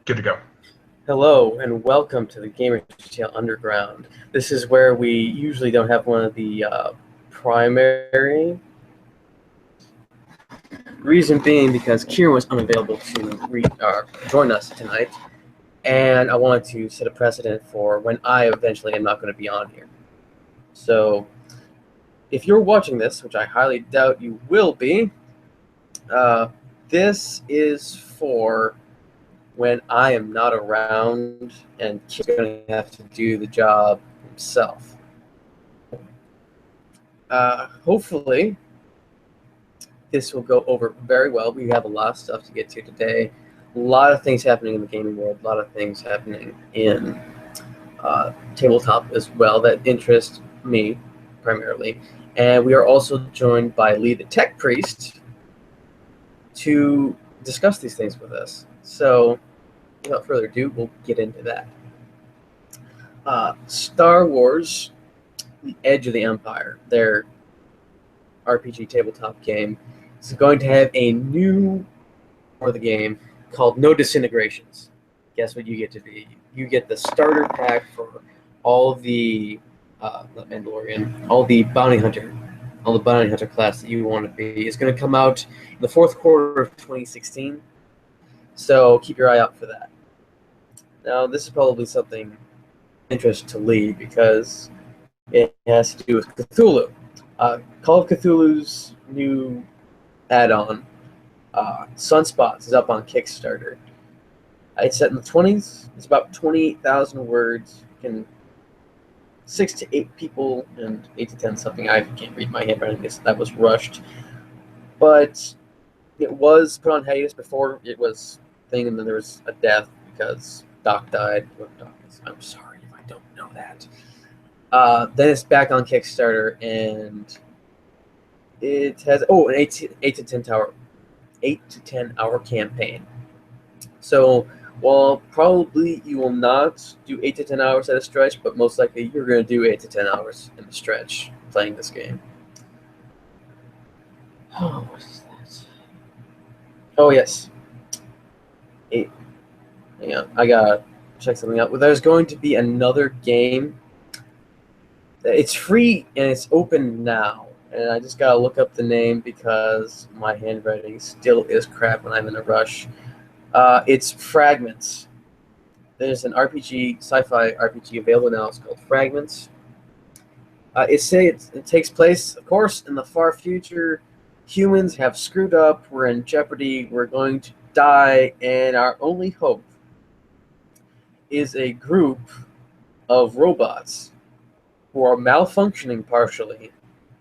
Good to go. Hello and welcome to the Gamer Detail Underground. This is where we usually don't have one of the primary. Reason being because Kieran was unavailable to join us tonight, and I wanted to set a precedent for when I eventually am not going to be on here. So, if you're watching this, which I highly doubt you will be, this is for when I am not around and Kieran's going to have to do the job himself. Hopefully, this will go over very well. We have a lot of stuff to get to today. A lot of things happening in the gaming world. A lot of things happening in tabletop as well that interest me primarily. And we are also joined by Lee the Tech Priest to discuss these things with us. So, without further ado, we'll get into that. Star Wars, The Edge of the Empire, their RPG tabletop game, is going to have a new for the game called No Disintegrations. Guess what you get to be? You get the starter pack for all the not Mandalorian, all the bounty hunter class that you want to be. It's going to come out in the fourth quarter of 2016. So keep your eye out for that. Now, this is probably something of interest to Lee because it has to do with Cthulhu. Call of Cthulhu's new add-on, Sunspots, is up on Kickstarter. It's set in the 20s. It's about 28,000 words. 6 to 8 people and 8 to 10 something. I can't read my handwriting. That was rushed. But it was put on hiatus before it was thing, and then there was a death because Doc died. I'm sorry if I don't know that. Then it's back on Kickstarter, and it has an 8 to 10 hour campaign. So while probably you will not do 8 to 10 hours at a stretch, but most likely you're going to do 8 to 10 hours in a stretch playing this game. Oh, what is that? Oh, yes. Hang on, I gotta check something out. Well, there's going to be another game. It's free and it's open now. And I just gotta look up the name because my handwriting still is crap when I'm in a rush. It's Fragments. There's an RPG, sci-fi RPG available now. It's called Fragments. It takes place, of course, in the far future. Humans have screwed up. We're in jeopardy. We're going to die, and our only hope is a group of robots who are malfunctioning partially,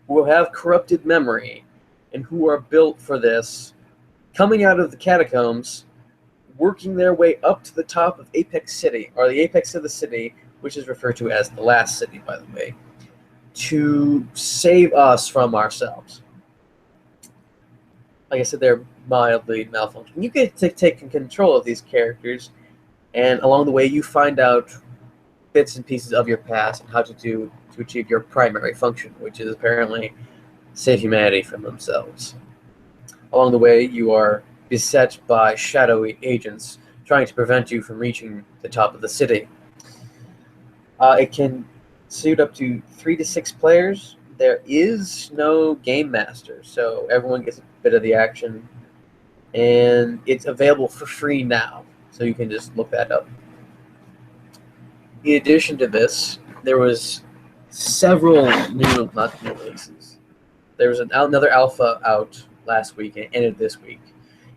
who have corrupted memory, and who are built for this, coming out of the catacombs, working their way up to the top of Apex City, or the apex of the city, which is referred to as the last city, by the way, to save us from ourselves. Like I said, they're mildly malfunctioning. You get to take control of these characters, and along the way, you find out bits and pieces of your past and how to achieve your primary function, which is apparently save humanity from themselves. Along the way, you are beset by shadowy agents trying to prevent you from reaching the top of the city. It can suit up to 3 to 6 players. There is no game master, so everyone gets a bit of the action, and it's available for free now, so you can just look that up. In addition to this, there was several not new releases. There was another alpha out last week and it ended this week.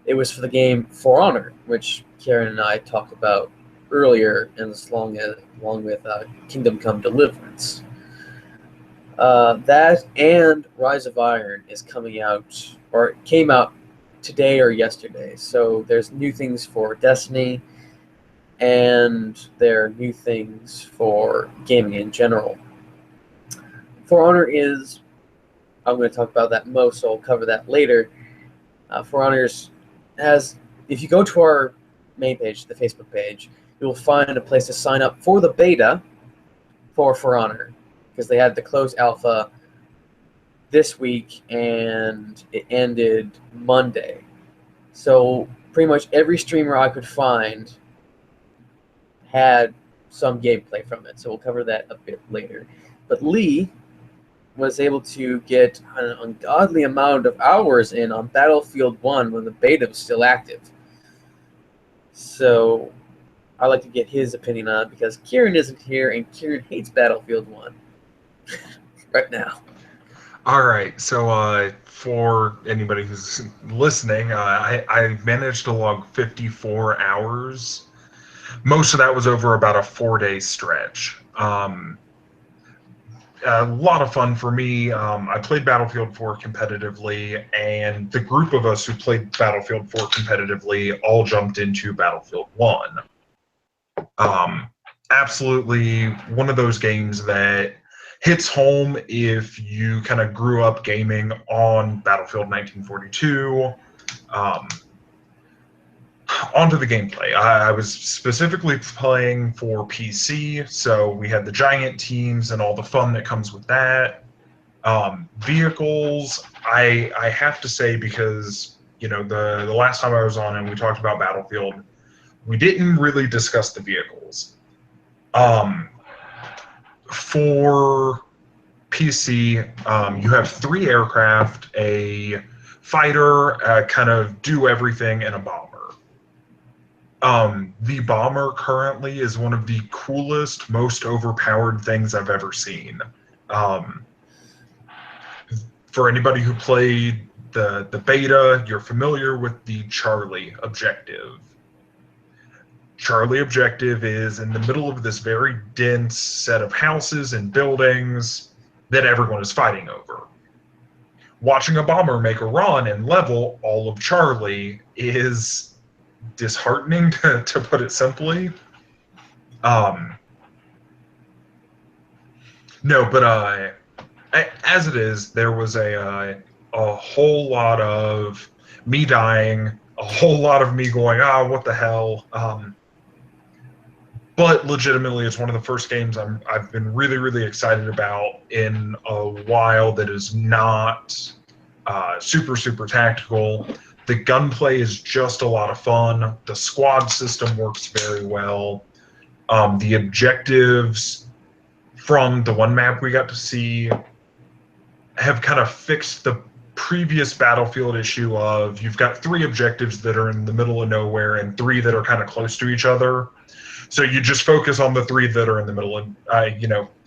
It was for the game For Honor, which Karen and I talked about earlier, and along with Kingdom Come Deliverance. That and Rise of Iron is coming out, or it came out today or yesterday. So there's new things for Destiny, and there are new things for gaming in general. For Honor is, I'm going to talk about that most, so I'll cover that later. For Honor has, if you go to our main page, the Facebook page, you'll find a place to sign up for the beta for Honor, because they had the closed alpha this week, and it ended Monday. So pretty much every streamer I could find had some gameplay from it, so we'll cover that a bit later. But Lee was able to get an ungodly amount of hours in on Battlefield 1 when the beta was still active. So I'd like to get his opinion on it because Kieran isn't here and Kieran hates Battlefield 1 right now. All right, so for anybody who's listening, I managed to log 54 hours. Most of that was over about a 4-day stretch. A lot of fun for me. I played Battlefield 4 competitively, and the group of us who played Battlefield 4 competitively all jumped into Battlefield 1. Um, Absolutely one of those games that hits home if you kind of grew up gaming on Battlefield 1942. Um, Onto the gameplay. I was specifically playing for PC, so we had the giant teams and all the fun that comes with that. Vehicles, I have to say, because the last time I was on and we talked about Battlefield, we didn't really discuss the vehicles. For PC, you have 3 aircraft, a fighter, kind of do everything, and a bomber. The bomber currently is one of the coolest, most overpowered things I've ever seen. Um, for anybody who played the beta, you're familiar with the Charlie objective. Charlie objective is in the middle of this very dense set of houses and buildings that everyone is fighting over. Watching a bomber make a run and level all of Charlie is disheartening, to put it simply. No, but as it is, there was a whole lot of me dying, a whole lot of me going, what the hell? But legitimately, it's one of the first games I've been really, really excited about in a while that is not super, super tactical. The gunplay is just a lot of fun. The squad system works very well. The objectives from the one map we got to see have kind of fixed the previous Battlefield issue of you've got 3 objectives that are in the middle of nowhere and 3 that are kind of close to each other. So you just focus on the 3 that are in the middle, and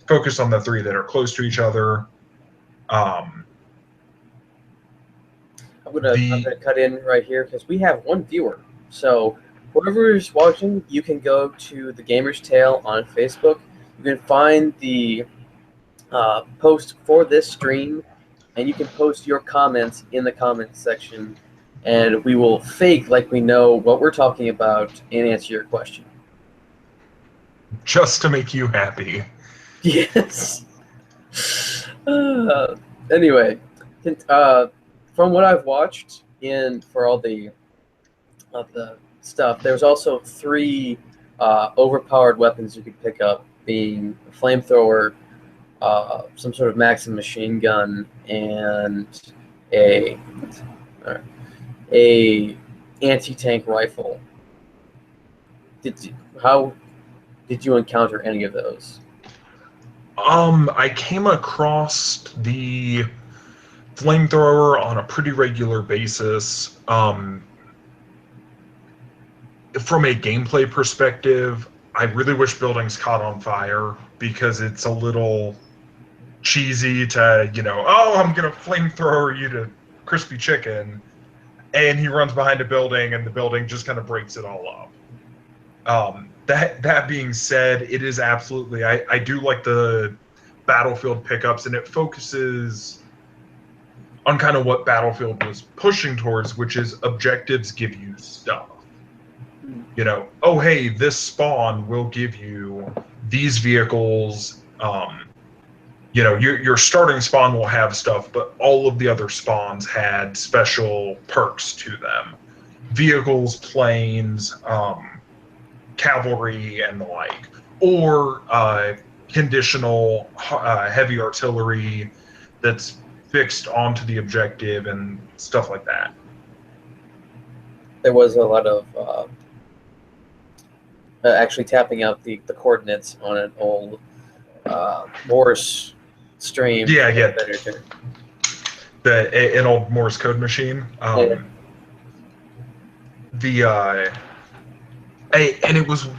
focus on the 3 that are close to each other. I'm gonna cut in right here because we have one viewer. So whoever is watching, you can go to the Gamer's Tale on Facebook. You can find the post for this stream, and you can post your comments in the comments section, and we will fake like we know what we're talking about and answer your question. Just to make you happy. Yes. Anyway, from what I've watched for all the stuff, there's also 3 overpowered weapons you could pick up, being a flamethrower, some sort of Maxim machine gun, and a anti-tank rifle. How did you encounter any of those? I came across the flamethrower on a pretty regular basis. From a gameplay perspective, I really wish buildings caught on fire because it's a little cheesy to, I'm going to flamethrower you to crispy chicken, and he runs behind a building and the building just kind of breaks it all up. That being said, it is absolutely, I do like the Battlefield pickups, and it focuses on kind of what Battlefield was pushing towards, which is objectives give you stuff. Oh, hey, this spawn will give you these vehicles. Your starting spawn will have stuff, but all of the other spawns had special perks to them. Vehicles, planes, cavalry, and the like. Or conditional heavy artillery that's fixed onto the objective and stuff like that. There was a lot of actually tapping out the coordinates on an old Morse stream. Yeah, yeah. Editor. An old Morse code machine. Yeah. And it was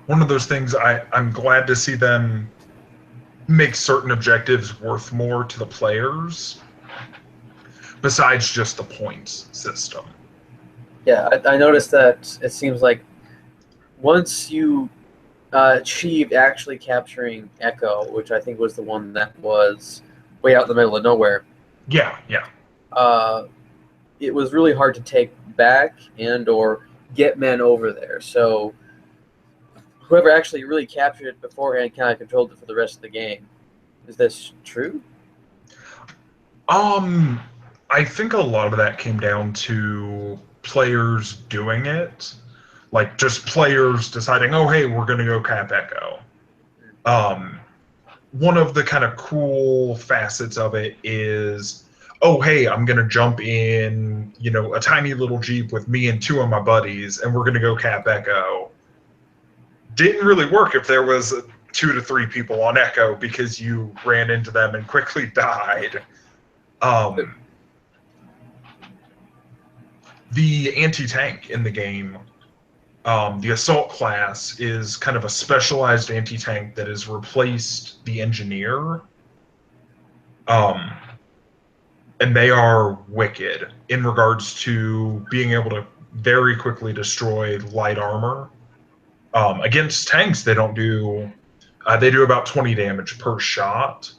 one of those things. I'm glad to see them make certain objectives worth more to the players besides just the points system. Yeah, I noticed that it seems like once you achieved actually capturing Echo, which I think was the one that was way out in the middle of nowhere. Yeah. It was really hard to take back and or get men over there. So whoever actually really captured it beforehand kind of controlled it for the rest of the game. Is this true? I think a lot of that came down to players doing it, like just players deciding, oh hey, we're gonna go cap Echo. One of the kind of cool facets of it is, oh hey, I'm gonna jump in, a tiny little Jeep with me and two of my buddies, and we're gonna go cap Echo. Didn't really work if there was 2 to 3 people on Echo because you ran into them and quickly died. The anti-tank in the game, the assault class, is kind of a specialized anti-tank that has replaced the engineer. And they are wicked in regards to being able to very quickly destroy light armor. Against tanks, they don't do. They do about 20 damage per shot,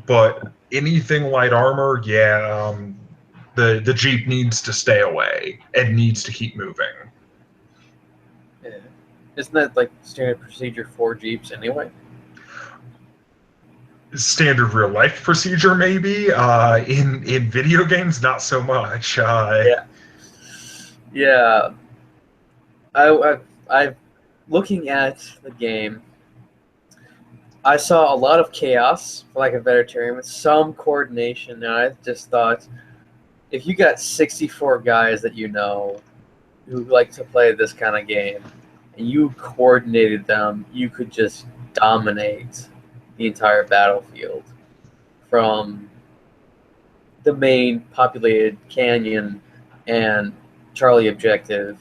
but anything light armor, yeah, the Jeep needs to stay away and needs to keep moving. Yeah. Isn't that like standard procedure for Jeeps anyway? Standard real life procedure, maybe. In video games, not so much. Yeah. I looking at the game, I saw a lot of chaos, for lack of a better term, with some coordination, and I just thought, if you got 64 guys that you know who like to play this kind of game, and you coordinated them, you could just dominate the entire battlefield from the main populated canyon and Charlie objective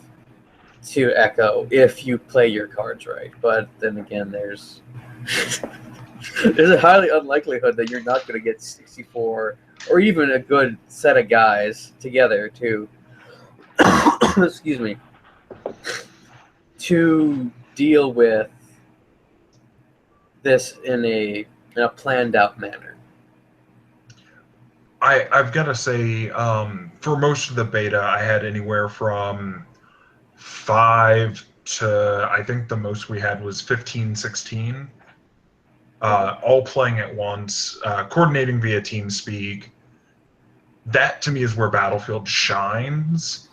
to Echo if you play your cards right. But then again, there's a highly unlikelihood that you're not going to get 64 or even a good set of guys together to excuse me, to deal with this in a planned out manner. I've got to say, for most of the beta, I had anywhere from 5 to, I think the most we had was 15, 16. All playing at once, coordinating via TeamSpeak. That to me is where Battlefield shines,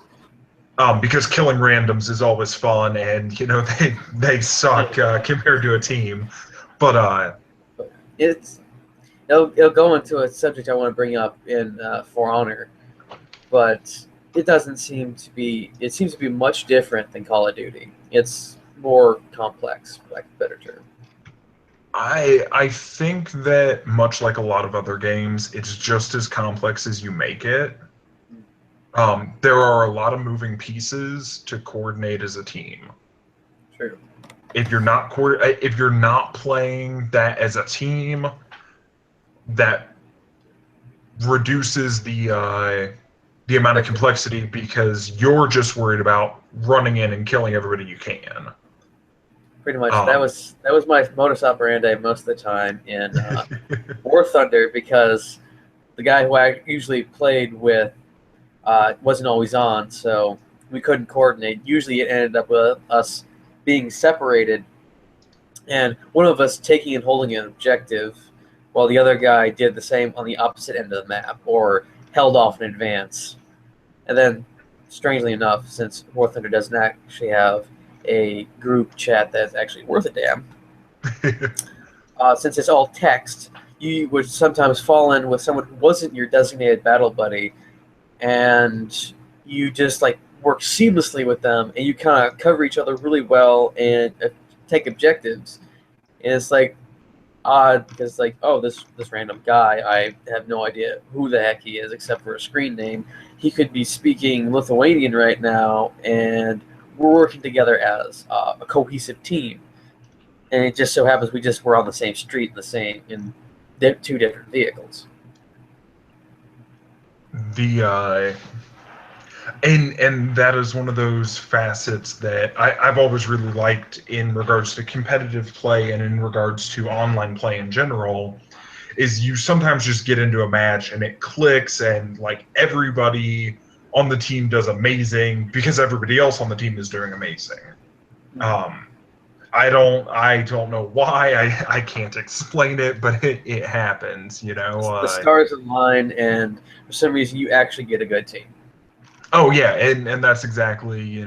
because killing randoms is always fun, and they suck compared to a team. But it'll go into a subject I want to bring up in For Honor, but it doesn't seem to be. It seems to be much different than Call of Duty. It's more complex, for lack of a better term. I think that, much like a lot of other games, it's just as complex as you make it. There are a lot of moving pieces to coordinate as a team. True. If you're not playing that as a team, that reduces the amount of complexity because you're just worried about running in and killing everybody you can. Pretty much. That was my modus operandi most of the time in War Thunder, because the guy who I usually played with wasn't always on, so we couldn't coordinate. Usually it ended up with us being separated and one of us taking and holding an objective while the other guy did the same on the opposite end of the map or held off in advance. And then, strangely enough, since War Thunder doesn't actually have a group chat that's actually worth a damn, since it's all text, you would sometimes fall in with someone who wasn't your designated battle buddy, and you just work seamlessly with them, and you kind of cover each other really well and take objectives. And it's like odd because like, oh, this random guy, I have no idea who the heck he is except for a screen name. He could be speaking Lithuanian right now, and we're working together as a cohesive team. And it just so happens we just were on the same street in two different vehicles. The and that is one of those facets that I've always really liked in regards to competitive play and in regards to online play in general, is you sometimes just get into a match and it clicks and like everybody on the team does amazing because everybody else on the team is doing amazing. Um, I don't know why. I can't explain it, but it happens, you know. The stars align, and for some reason, you actually get a good team. Oh yeah, and that's exactly,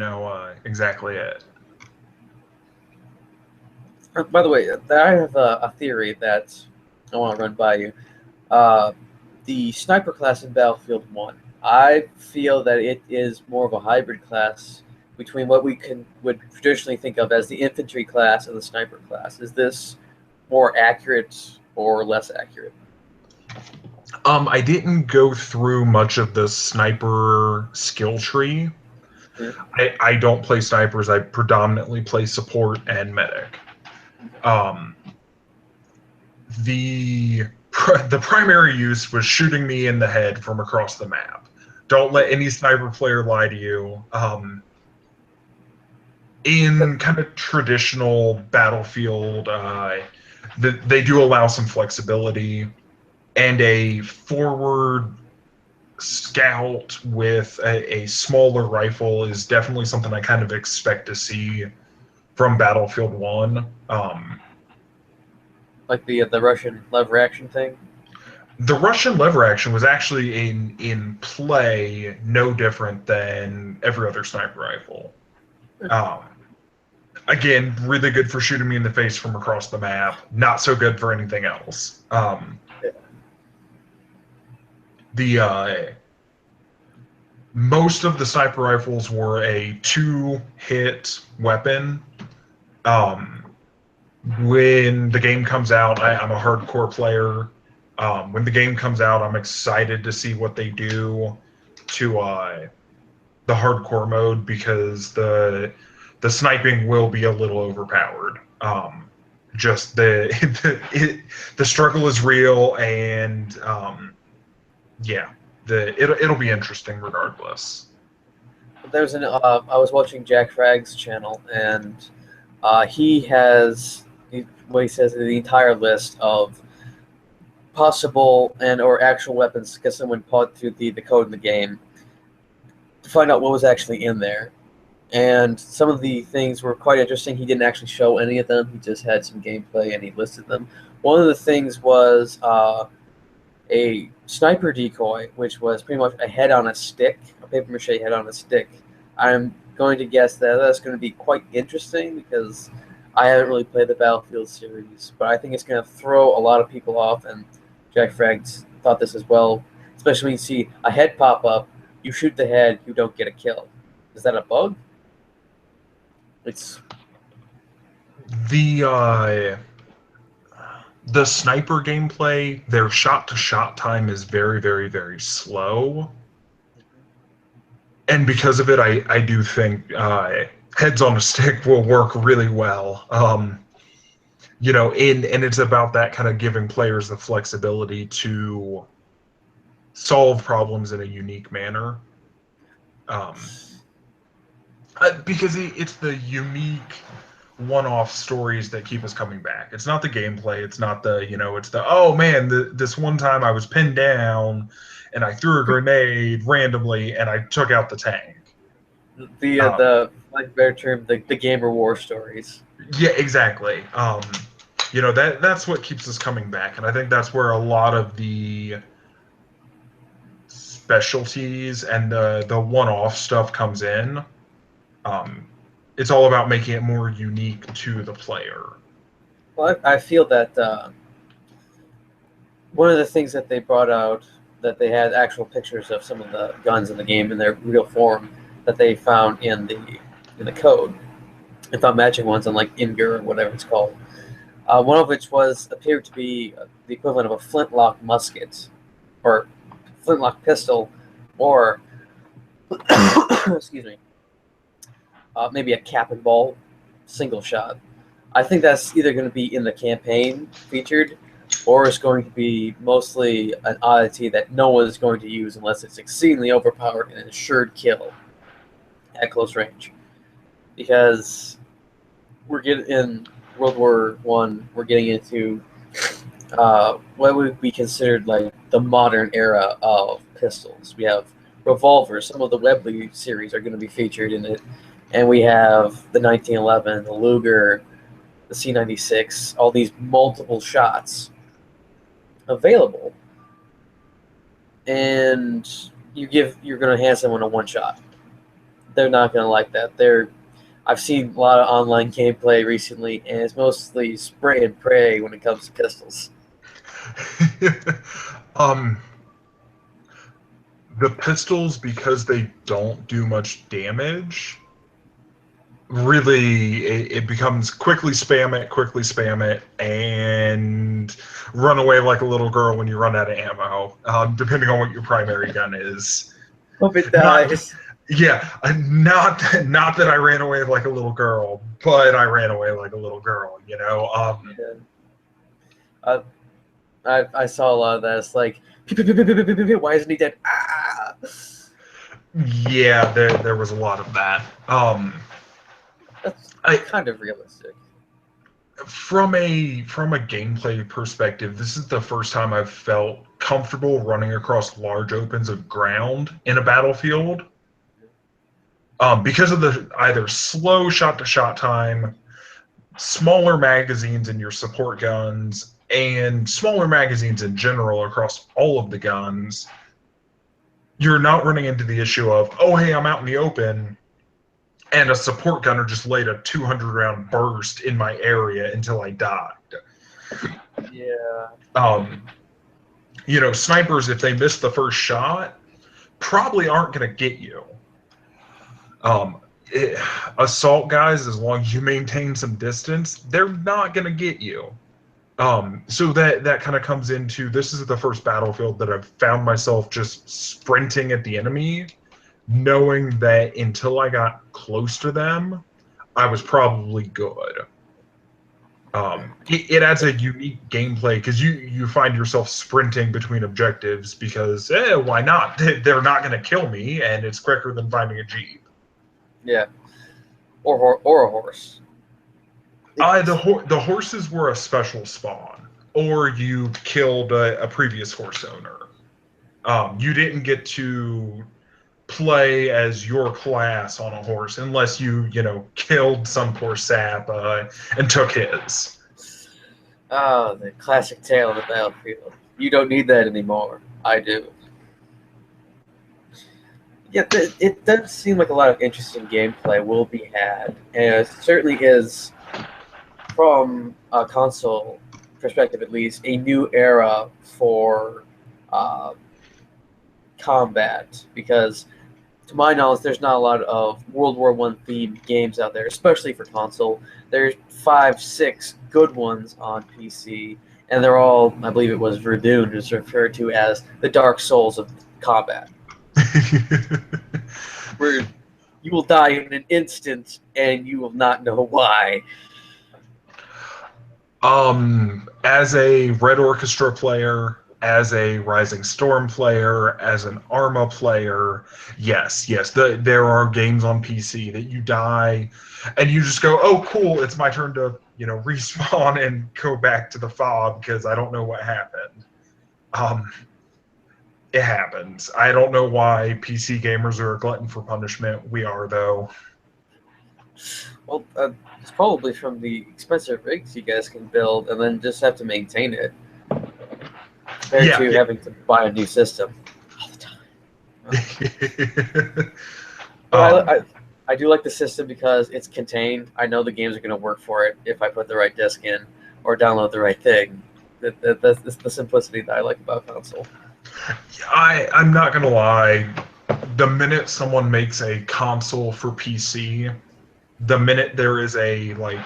exactly it. By the way, I have a theory that I want to run by you. Uh, the sniper class in Battlefield 1, I feel that it is more of a hybrid class between what would traditionally think of as the infantry class and the sniper class. Is this more accurate or less accurate? I didn't go through much of the sniper skill tree. Yeah. I don't play snipers. I predominantly play support and medic. Um, the primary use was shooting me in the head from across the map. Don't let any sniper player lie to you. In kind of traditional Battlefield, they do allow some flexibility, and a forward scout with a smaller rifle is definitely something I kind of expect to see from Battlefield 1. Like the Russian lever action thing? The Russian lever action was actually in play no different than every other sniper rifle. Um, Again, really good for shooting me in the face from across the map. Not so good for anything else. The Most of the sniper rifles were a two-hit weapon. Um, when the game comes out, I'm a hardcore player. When the game comes out, I'm excited to see what they do to the hardcore mode because the sniping will be a little overpowered. Just the struggle is real, and yeah, it'll be interesting regardless. There's I was watching Jack Fragg's channel, and he has what he says is the entire list of possible and or actual weapons because someone pawed through the code in the game to find out what was actually in there. And some of the things were quite interesting. He didn't actually show any of them. He just had some gameplay and he listed them. One of the things was a sniper decoy, which was pretty much a head on a stick, a paper mache head on a stick. I'm going to guess that that's going to be quite interesting because I haven't really played the Battlefield series, but I think it's going to throw a lot of people off, and Jack Fraggs thought this as well, especially when you see a head pop up, you shoot the head, you don't get a kill. Is that a bug? It's the sniper gameplay. Their shot to shot time is very, very, very slow, and because of it, I do think heads on a stick will work really well. And it's about that kind of giving players the flexibility to solve problems in a unique manner. Um, because it's the unique one-off stories that keep us coming back. It's not the gameplay. It's not it's the, oh man, this one time I was pinned down and I threw a grenade randomly and I took out the tank. the like better term, the gamer war stories. Yeah, exactly. That's what keeps us coming back, and I think that's where a lot of the specialties and the one-off stuff comes in. It's all about making it more unique to the player. Well, I feel that one of the things that they brought out that they had actual pictures of some of the guns in the game in their real form that they found in the code. They found matching ones on like Imgur or whatever it's called. One of which appeared to be the equivalent of a flintlock musket or flintlock pistol, or excuse me, maybe a cap and ball single shot. I think that's either going to be in the campaign featured, or it's going to be mostly an oddity that no one is going to use unless it's exceedingly overpowered and an assured kill at close range. Because we're getting in World War One, we're getting into what would be considered like the modern era of pistols. We have revolvers. Some of the Webley series are going to be featured in it, and we have the 1911, the Luger, the C96, all these multiple shots available, and you're going to hand someone a one shot. They're not going to like that. I've seen a lot of online gameplay recently, and it's mostly spray and pray when it comes to pistols. The pistols, because they don't do much damage, really it becomes quickly spam it, and run away like a little girl when you run out of ammo, depending on what your primary gun is. Hope it dies. Not that I ran away like a little girl, but I ran away like a little girl, you know. I saw a lot of that. It's like, why isn't he dead? Ah! Yeah, there was a lot of that. That's kind of realistic. From a gameplay perspective, this is the first time I've felt comfortable running across large opens of ground in a battlefield. Because of the either slow shot-to-shot time, smaller magazines in your support guns, and smaller magazines in general across all of the guns, you're not running into the issue of, oh, hey, I'm out in the open, and a support gunner just laid a 200-round burst in my area until I died. Yeah. You know, snipers, if they miss the first shot, probably aren't going to get you. Assault guys, as long as you maintain some distance, they're not going to get you. So that kind of comes into, this is the first battlefield that I've found myself just sprinting at the enemy, knowing that until I got close to them, I was probably good. It adds a unique gameplay because you find yourself sprinting between objectives because, why not? They're not going to kill me, and it's quicker than finding a Jeep. Yeah. Or a horse. The horses were a special spawn, or you killed a previous horse owner. You didn't get to play as your class on a horse unless you killed some poor sap and took his. Oh, the classic tale of the battlefield. You don't need that anymore. I do. Yeah, it does seem like a lot of interesting gameplay will be had, and it certainly is, from a console perspective at least, a new era for combat, because to my knowledge, there's not a lot of World War One themed games out there, especially for console. There's 5, 6 good ones on PC, and they're all, I believe it was Verdun, is referred to as the Dark Souls of combat. Where you will die in an instant, and you will not know why. As a Red Orchestra player, as a Rising Storm player, as an Arma player, yes, there are games on PC that you die, and you just go, oh, cool, it's my turn to respawn and go back to the fob because I don't know what happened. It happens. I don't know why PC gamers are a glutton for punishment. We are, though. Well, it's probably from the expensive rigs you guys can build and then just have to maintain it, compared to having to buy a new system all the time. But I do like the system because it's contained. I know the games are going to work for it if I put the right disc in or download the right thing. That's the simplicity that I like about console. I'm not gonna lie. the minute someone makes a console for PC, the minute there is a like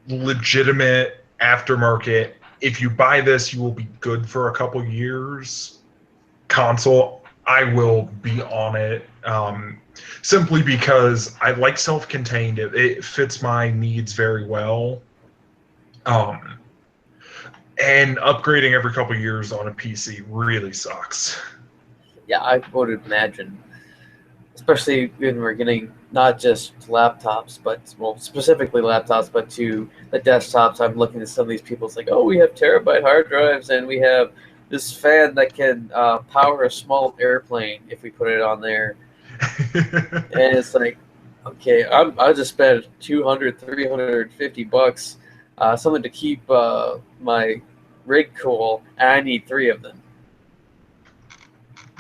legitimate aftermarket, if you buy this, you will be good for a couple years console, I will be on it. Simply because I like self-contained. It fits my needs very well. Um, and upgrading every couple years on a PC really sucks. Yeah, I would imagine, especially when we're getting not just laptops, but well, specifically laptops, but to the desktops. I'm looking at some of these people. It's like, oh, we have terabyte hard drives, and we have this fan that can power a small airplane if we put it on there. And it's like, okay, I just spent 200, 350 bucks, something to keep my rig cool, and I need 3 of them.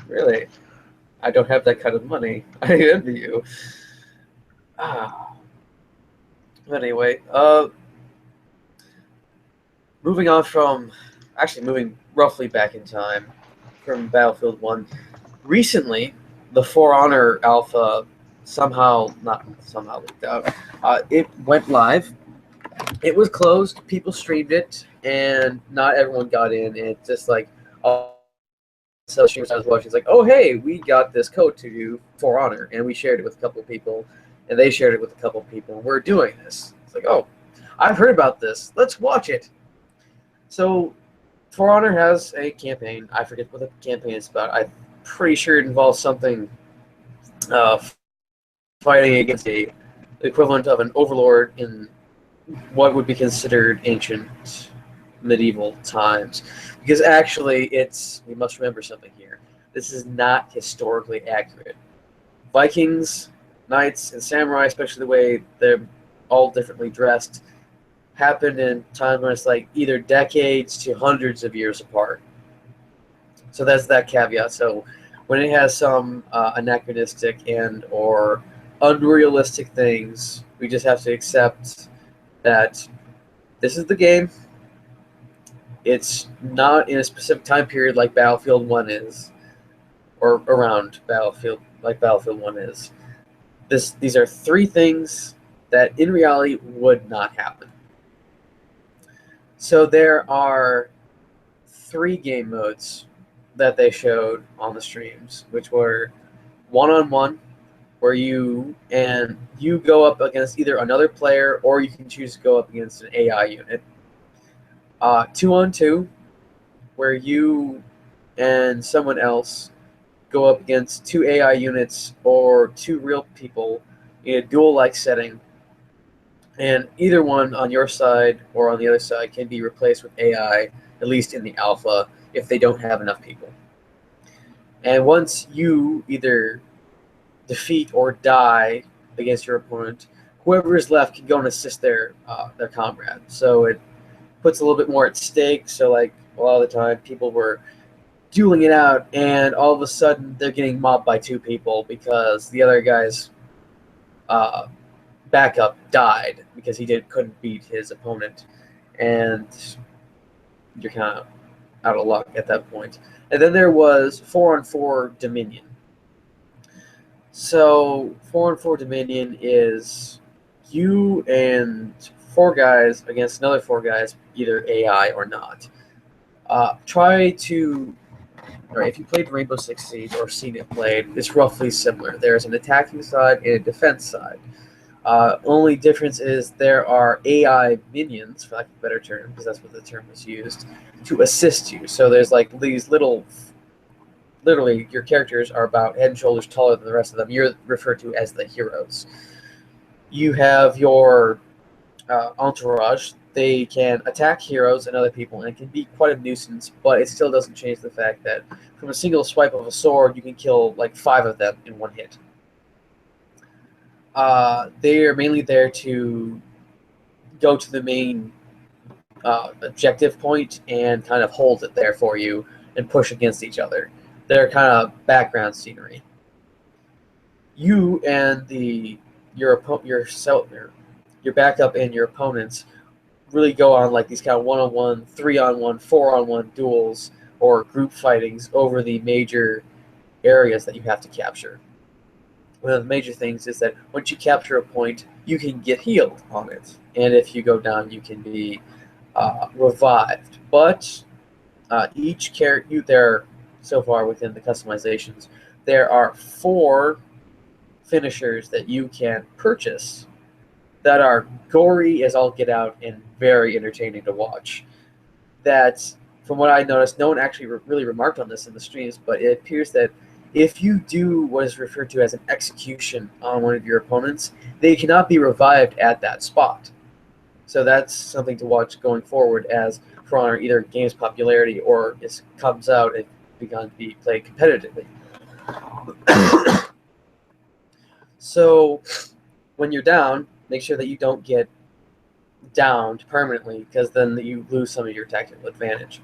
Really, I don't have that kind of money. I envy you. Ah, but anyway, moving roughly back in time from Battlefield 1. Recently, the For Honor Alpha not somehow leaked out. It went live. It was closed. People streamed it, and not everyone got in. And it's just like all the streamers I was watching, it's like, oh hey, we got this code to do For Honor, and we shared it with a couple of people, and they shared it with a couple of people, and we're doing this. It's like, oh, I've heard about this. Let's watch it. So, For Honor has a campaign. I forget what the campaign is about. I'm pretty sure it involves something uh, fighting against the equivalent of an overlord in what would be considered ancient medieval times. Because actually, we must remember something here. This is not historically accurate. Vikings, knights, and samurai, especially the way they're all differently dressed, happened in time when it's like either decades to hundreds of years apart. So that's that caveat. So when it has some anachronistic and or unrealistic things, we just have to accept that this is the game. It's not in a specific time period like Battlefield 1 is, or around Battlefield like Battlefield 1 is. These are 3 things that in reality would not happen. So there are 3 game modes that they showed on the streams, which were one-on-one, where you go up against either another player or you can choose to go up against an AI unit. 2-on-2, where you and someone else go up against 2 AI units or 2 real people in a duel-like setting, and either one on your side or on the other side can be replaced with AI, at least in the alpha, if they don't have enough people. And once you either defeat or die against your opponent, whoever is left can go and assist their comrade. So it puts a little bit more at stake. So like a lot of the time, people were dueling it out, and all of a sudden they're getting mobbed by 2 people because the other guy's backup died because he couldn't beat his opponent, and you're kind of out of luck at that point. And then there was 4-on-4 Dominion. So 4-on-4 Dominion is you and 4 guys against another 4 guys, either AI or not. If you played Rainbow Six Siege or seen it played, it's roughly similar. There's an attacking side and a defense side. Only difference is there are AI minions, for lack of a better term, because that's what the term was used, to assist you. So there's like these literally your characters are about head and shoulders taller than the rest of them. You're referred to as the heroes. You have your entourage. They can attack heroes and other people, and it can be quite a nuisance, but it still doesn't change the fact that from a single swipe of a sword, you can kill like 5 of them in one hit. They are mainly there to go to the main objective point and kind of hold it there for you and push against each other. They're kind of background scenery. You and your backup and your opponents really go on like these kind of 1-on-1, 3-on-1, 4-on-1 duels or group fightings over the major areas that you have to capture. One of the major things is that once you capture a point, you can get healed on it, and if you go down, you can be revived. But each character there, so far within the customizations, there are 4 finishers that you can purchase that are gory as all get out and very entertaining to watch. That, from what I noticed, no one actually really remarked on this in the streams, but it appears that if you do what is referred to as an execution on one of your opponents, they cannot be revived at that spot. So that's something to watch going forward as For Honor either gains popularity or it comes out and begun to be played competitively. So when you're down, make sure that you don't get downed permanently, because then you lose some of your tactical advantage.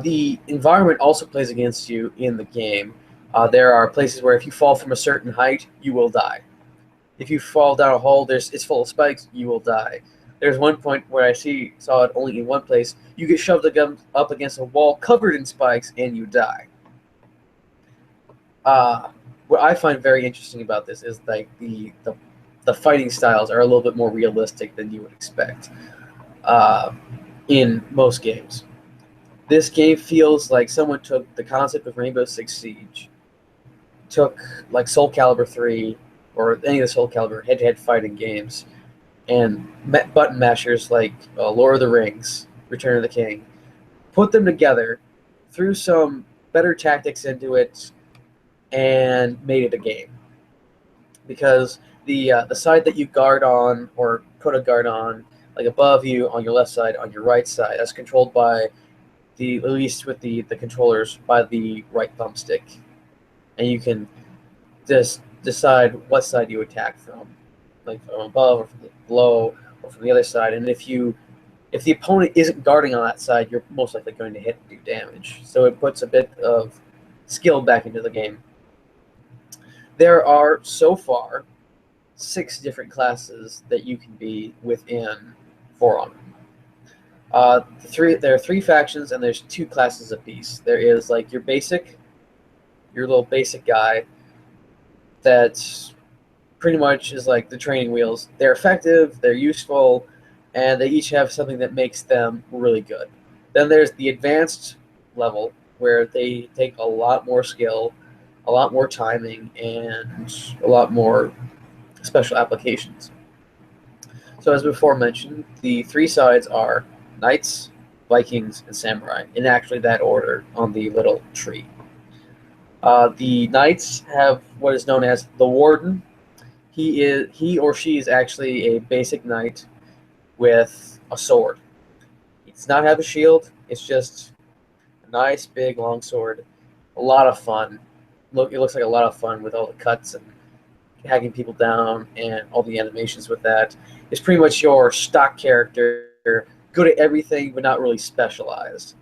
The environment also plays against you in the game. There are places where if you fall from a certain height, you will die. If you fall down a hole, it's full of spikes, you will die. There's one point where I saw it only in one place. You get shoved up against a wall covered in spikes, and you die. What I find very interesting about this is like the fighting styles are a little bit more realistic than you would expect in most games. This game feels like someone took the concept of Rainbow Six Siege, took like Soul Calibur 3 or any of the Soul Calibur head-to-head fighting games, and button mashers like Lord of the Rings, Return of the King, put them together, threw some better tactics into it, and made it a game. Because the side that you guard on or put a guard on, like above you, on your left side, on your right side, that's controlled by at least with the controllers, by the right thumbstick, and you can just decide what side you attack from, like from above or from below or from the other side. And if the opponent isn't guarding on that side, you're most likely going to hit and do damage. So it puts a bit of skill back into the game. There are, so far, 6 different classes that you can be within For Honor. There are 3 factions, and there's 2 classes apiece. There is like your little basic guy that pretty much is like the training wheels. They're effective, they're useful, and they each have something that makes them really good. Then there's the advanced level, where they take a lot more skill, a lot more timing, and a lot more special applications. So as before mentioned, the 3 sides are Knights, Vikings, and Samurai, in actually that order on the little tree. The Knights have what is known as the Warden. He or she is actually a basic knight with a sword. He does not have a shield. It's just a nice, big, long sword. A lot of fun. It looks like a lot of fun with all the cuts and hacking people down and all the animations with that. It's pretty much your stock character, good at everything but not really specialized.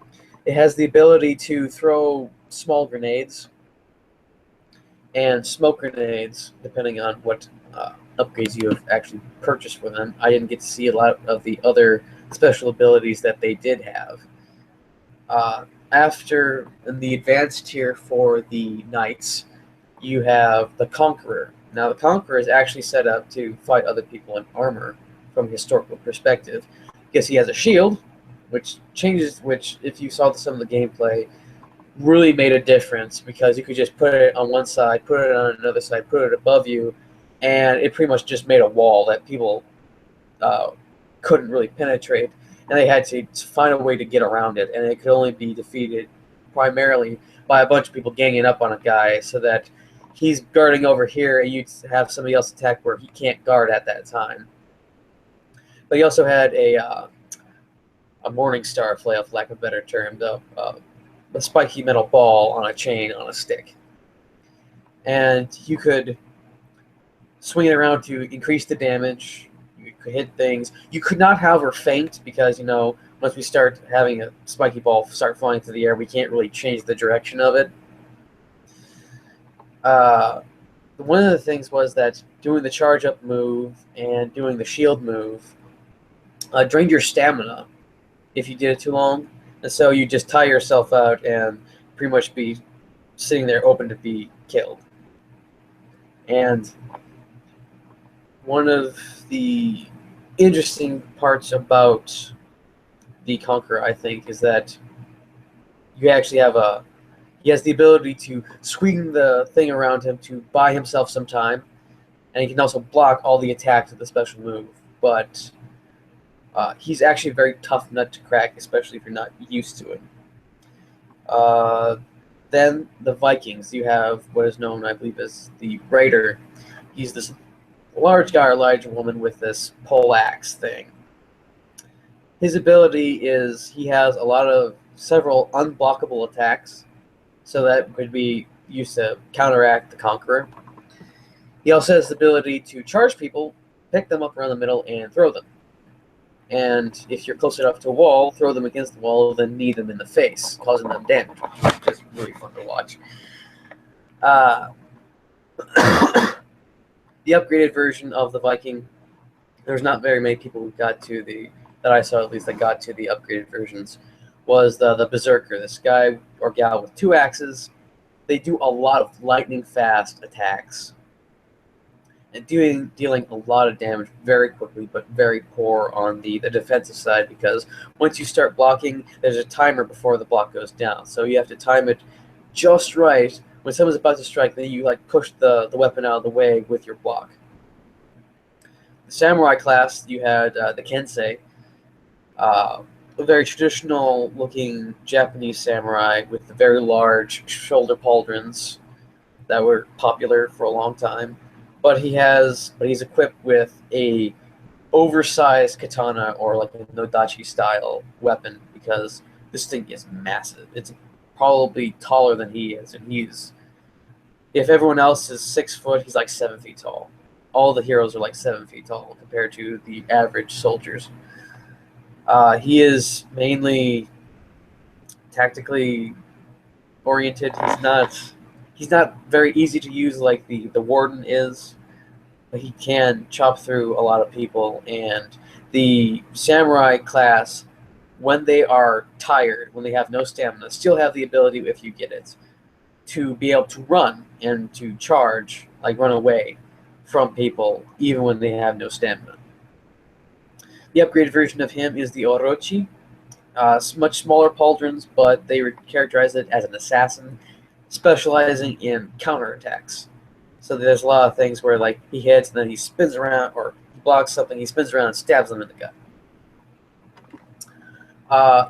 It has the ability to throw small grenades and smoke grenades, depending on what upgrades you have actually purchased for them. I didn't get to see a lot of the other special abilities that they did have. After in the advanced tier for the Knights, you have the Conqueror. Now, the Conqueror is actually set up to fight other people in armor from a historical perspective, because he has a shield, which, if you saw some of the gameplay, really made a difference, because you could just put it on one side, put it on another side, put it above you, and it pretty much just made a wall that people couldn't really penetrate, and they had to find a way to get around it, and it could only be defeated primarily by a bunch of people ganging up on a guy so that he's guarding over here and you have somebody else attack where he can't guard at that time. But he also had a Morning Star flail, for lack of a better term, though, a spiky metal ball on a chain on a stick. And you could swing it around to increase the damage. You could hit things. You could not, however, feint, because, once we start having a spiky ball start flying through the air, we can't really change the direction of it. One of the things was that doing the charge up move and doing the shield move drained your stamina if you did it too long, and so you just tie yourself out and pretty much be sitting there open to be killed. And one of the interesting parts about the Conqueror, I think, is that you actually have he has the ability to swing the thing around him to buy himself some time, and he can also block all the attacks with the special move. But he's actually a very tough nut to crack, especially if you're not used to it. Then the Vikings, you have what is known, I believe, as the Raider. He's this large guy or large woman with this pole axe thing. His ability is he has several unblockable attacks, so that could be used to counteract the Conqueror. He also has the ability to charge people, pick them up around the middle, and throw them. And if you're close enough to a wall, throw them against the wall, then knee them in the face, causing them damage, which is really fun to watch. The upgraded version of the Viking, there's not very many people who got to that I saw at least, that got to the upgraded versions, was the Berserker. This guy or gal with 2 axes. They do a lot of lightning fast attacks and dealing a lot of damage very quickly, but very poor on the defensive side, because once you start blocking, there's a timer before the block goes down. So you have to time it just right. When someone's about to strike, then you push the weapon out of the way with your block. The Samurai class, you had the Kensei, a very traditional-looking Japanese samurai with the very large shoulder pauldrons that were popular for a long time. But he's equipped with a oversized katana, or like a Nodachi style weapon, because this thing is massive. It's probably taller than he is, and if everyone else is 6 foot, he's like 7 feet tall. All the heroes are like 7 feet tall compared to the average soldiers. He is mainly tactically oriented. He's not very easy to use like the Warden is, but he can chop through a lot of people. And the Samurai class, when they are tired, when they have no stamina, still have the ability, if you get it, to be able to run and to charge, like run away from people, even when they have no stamina. The upgraded version of him is the Orochi. Much smaller pauldrons, but they characterize it as an assassin, specializing in counterattacks. So there's a lot of things where like he hits and then he spins around, or he blocks something, he spins around and stabs them in the gut.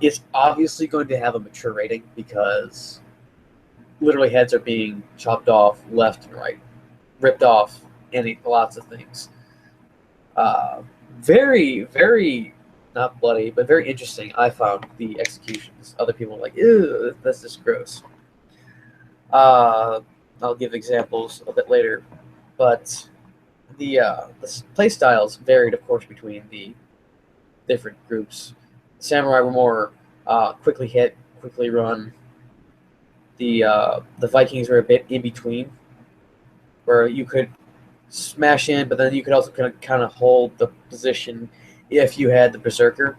It's obviously going to have a mature rating, because literally heads are being chopped off left and right, ripped off, and lots of things. Very, very not bloody, but very interesting. I found the executions. Other people were like, "Ew, that's just gross." I'll give examples a bit later, but the play styles varied, of course, between the different groups. The samurai were more quickly hit, quickly run. The Vikings were a bit in between, where you could smash in, but then you could also kind of hold the position if you had the Berserker.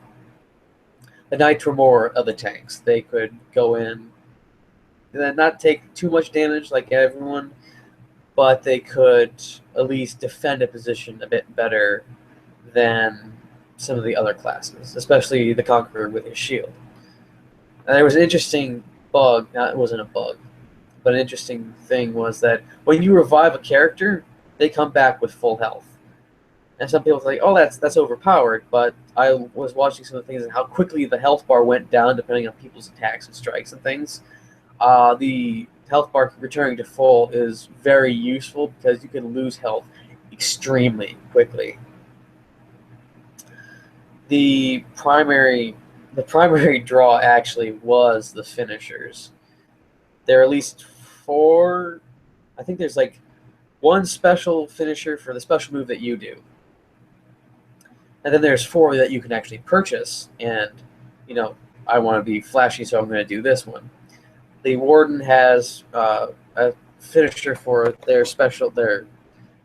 The Knights were more of the tanks. They could go in and then not take too much damage like everyone, but they could at least defend a position a bit better than some of the other classes, especially the Conqueror with his shield. And there was an interesting bug. It wasn't a bug, but an interesting thing was that when you revive a character, they come back with full health. And some people are like, "Oh, that's overpowered." But I was watching some of the things and how quickly the health bar went down depending on people's attacks and strikes and things. The health bar returning to full is very useful, because you can lose health extremely quickly. The primary draw actually was the finishers. There are at least 4. I think there's like one special finisher for the special move that you do, and then there's 4 that you can actually purchase. And I want to be flashy, so I'm going to do this one. The Warden has a finisher for their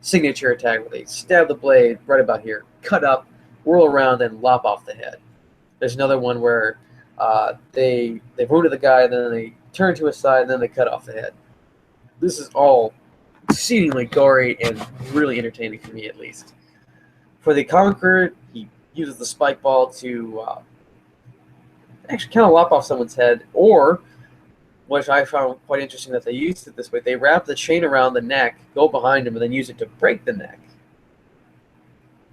signature attack, where they stab the blade right about here, cut up, whirl around, and lop off the head. There's another one where they wounded the guy, and then they turn to his side, and then they cut off the head. this is all exceedingly gory and really entertaining for me, at least. For the Conqueror, he uses the spike ball to actually kind of lop off someone's head, or, which I found quite interesting that they used it this way, they wrap the chain around the neck, go behind him, and then use it to break the neck.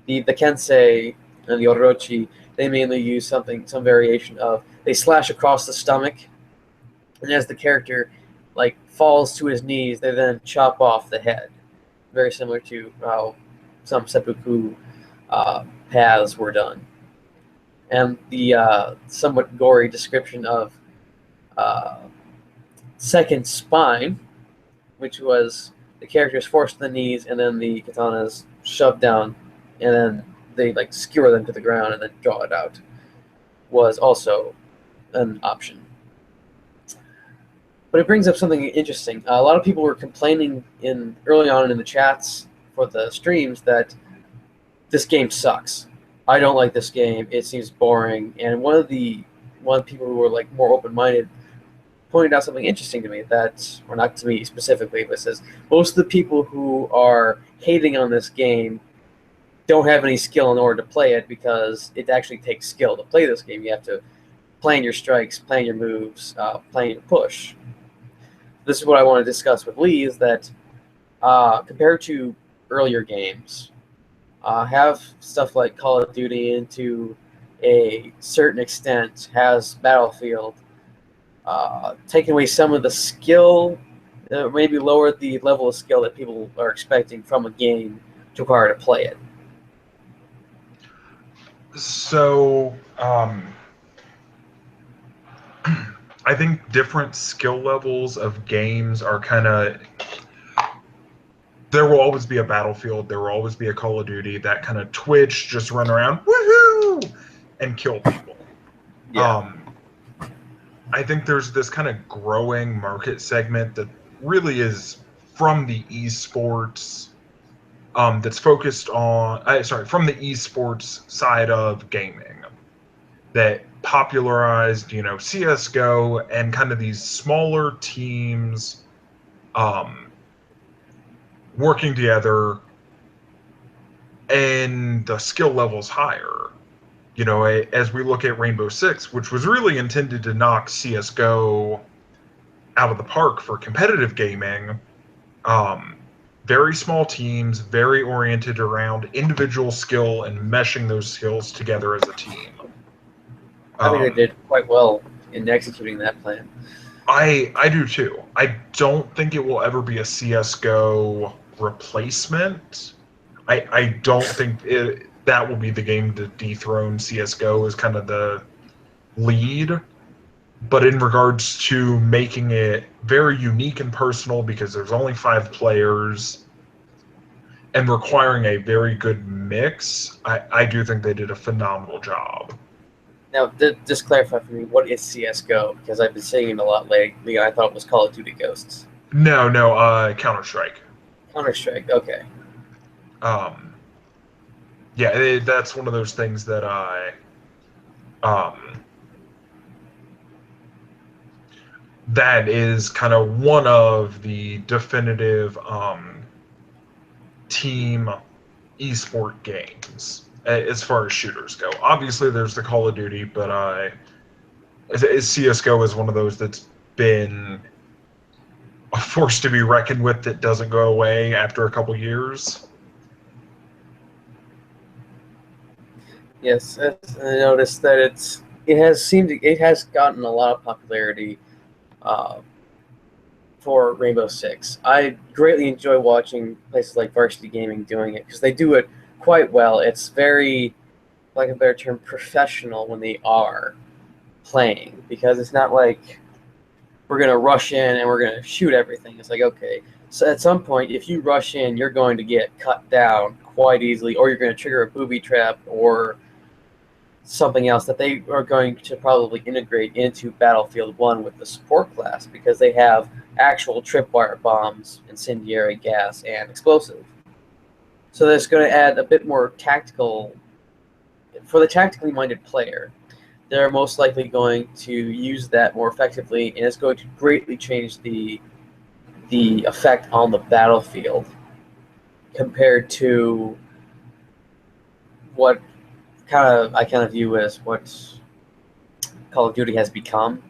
The Kensei and the Orochi, they mainly use some variation of, they slash across the stomach, and as the character falls to his knees, they then chop off the head. Very similar to how some seppuku paths were done. And the somewhat gory description of second spine, which was the character is forced to the knees and then the katana is shoved down and then they skewer them to the ground and then draw it out, was also an option. But it brings up something interesting. A lot of people were complaining early on in the chats for the streams that this game sucks. I don't like this game. It seems boring. And one people who were more open-minded pointed out something interesting to me or not to me specifically, but says most of the people who are hating on this game don't have any skill in order to play it, because it actually takes skill to play this game. You have to plan your strikes, plan your moves, plan your push. This is what I want to discuss with Lee, is that compared to earlier games, have stuff like Call of Duty, and to a certain extent has Battlefield, taken away some of the skill, maybe lowered the level of skill that people are expecting from a game to acquire to play it. So, I think different skill levels of games are kind of... There will always be a Battlefield, there will always be a Call of Duty, that kind of twitch, just run around, woohoo, and kill people. Yeah. I think there's this kind of growing market segment that really is from the esports, that's focused on, from the esports side of gaming, that popularized, CS:GO and kind of these smaller teams, working together, and the skill level's higher. As we look at Rainbow Six, which was really intended to knock CS:GO out of the park for competitive gaming, very small teams, very oriented around individual skill and meshing those skills together as a team. I think they did quite well in executing that plan. I do too. I don't think it will ever be a CS:GO replacement. I don't think that will be the game to dethrone CS:GO as kind of the lead. But in regards to making it very unique and personal, because there's only 5 players, and requiring a very good mix, I do think they did a phenomenal job. Now, just clarify for me, what is CS:GO? Because I've been saying it a lot lately. I thought it was Call of Duty Ghosts. No, Counter-Strike. Counter-Strike, okay. Yeah, that's one of those things that that is kind of one of the definitive team esport games as far as shooters go. Obviously, there's the Call of Duty, but CS:GO is one of those that's been a force to be reckoned with that doesn't go away after a couple years. Yes, I noticed that it has gotten a lot of popularity for Rainbow Six. I greatly enjoy watching places like Varsity Gaming doing it, because they do it quite well. It's very, like a better term, professional when they are playing, because it's not like we're going to rush in and we're going to shoot everything. It's like, okay, so at some point, if you rush in, you're going to get cut down quite easily, or you're going to trigger a booby trap or something else that they are going to probably integrate into Battlefield 1 with the support class, because they have actual tripwire bombs, incendiary gas, and explosive. So that's going to add a bit more tactical. For the tactically minded player, they're most likely going to use that more effectively, and it's going to greatly change the the effect on the battlefield compared to what I kind of view as what Call of Duty has become,